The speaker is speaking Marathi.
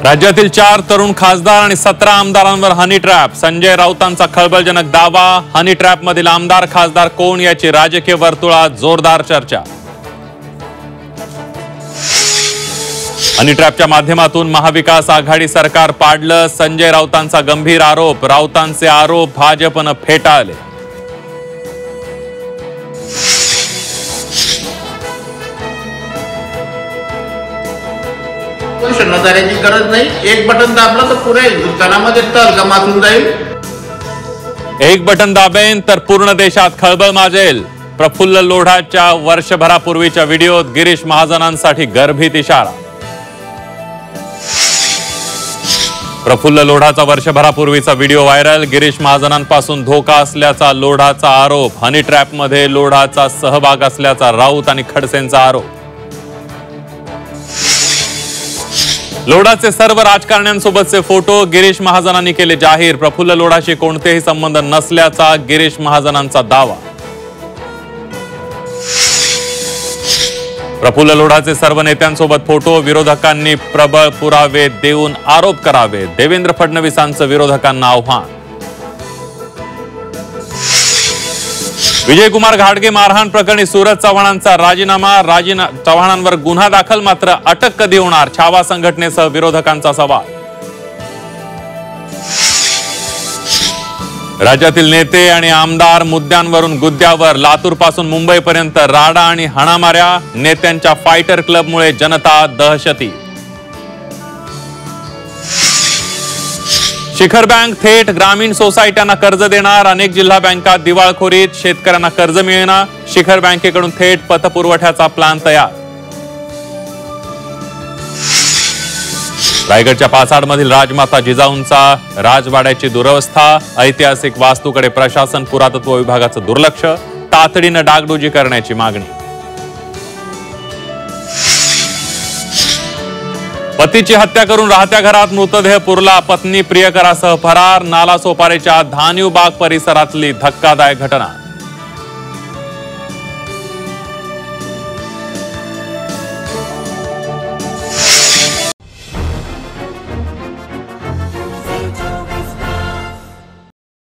राज्यातील 4 तरुण खासदार आणि 17 आमदारांवर हनी ट्रॅप. संजय राऊतांचा खळबळजनक दावा. हनी ट्रॅप मधील आमदार खासदार कोण याची राजकीय वर्तुळात जोरदार चर्चा. हनी ट्रॅपच्या माध्यमातून महाविकास आघाडी सरकार पाडलं. संजय राऊतांचा गंभीर आरोप. राऊतांचे आरोप भाजपनं फेटाळले. नजरेची गरज नाही. एक बटन दाबलं तर पुरे हिंदुस्थानामध्ये तळगा माजून जाईल. एक बटन दाबेन तर पूर्ण देशात खळबळ माजेल. प्रफुल्ल लोढाच्या वर्षभरापूर्वीच्या व्हिडिओत गिरीश महाजनांसाठी गर्भित इशारा. प्रफुल्ल लोढाचा वर्षभरापूर्वीचा व्हिडिओ व्हायरल. गिरीश महाजनांपासून धोका असल्याचा लोढाचा आरोप. हनी ट्रॅपमध्ये लोढाचा सहभाग असल्याचा राऊत आणि खडसेंचा आरोप. लोढाचे सर्व राजकारण्यांसोबतचे फोटो गिरीश महाजनांनी केले जाहीर. प्रफुल्ल लोढाशी कोणतेही संबंध नसल्याचा गिरीश महाजनांचा दावा. प्रफुल्ल लोढाचे सर्व नेत्यांसोबत फोटो. विरोधकांनी प्रबळ पुरावे देऊन आरोप करावे. देवेंद्र फडणवीसांचं विरोधकांना आव्हान. विजयकुमार घाटगे मारहाण प्रकरणी सूरज चव्हाणांचा राजीनामा. चव्हाणांवर गुन्हा दाखल, मात्र अटक कधी होणार? छावा संघटनेसह विरोधकांचा सवाल. राज्यातील नेते आणि आमदार मुद्द्यांवरून गुद्द्यावर. लातूरपासून मुंबईपर्यंत राडा आणि हाणामाऱ्या. नेत्यांच्या फायटर क्लबमुळे जनता दहशती. शिखर बँक थेट ग्रामीण सोसायट्यांना कर्ज देणार. अनेक जिल्हा बँका दिवाळखोरीत. शेतकऱ्यांना कर्ज मिळेना. शिखर बँकेकडून थेट पतपुरवठ्याचा प्लॅन तयार. रायगडच्या पाचाडमधील राजमाता जिजाऊंचा राजवाड्याची दुरवस्था. ऐतिहासिक वास्तूकडे प्रशासन पुरातत्व विभागाचं दुर्लक्ष. तातडीनं डागडुजी करण्याची मागणी. पतीची हत्या करून राहत्या घरात मृतदेह पुरला. पत्नी प्रियकरासह फरार. नालासोपारेच्या धान्यूबाग परिसरातली धक्कादायक घटना.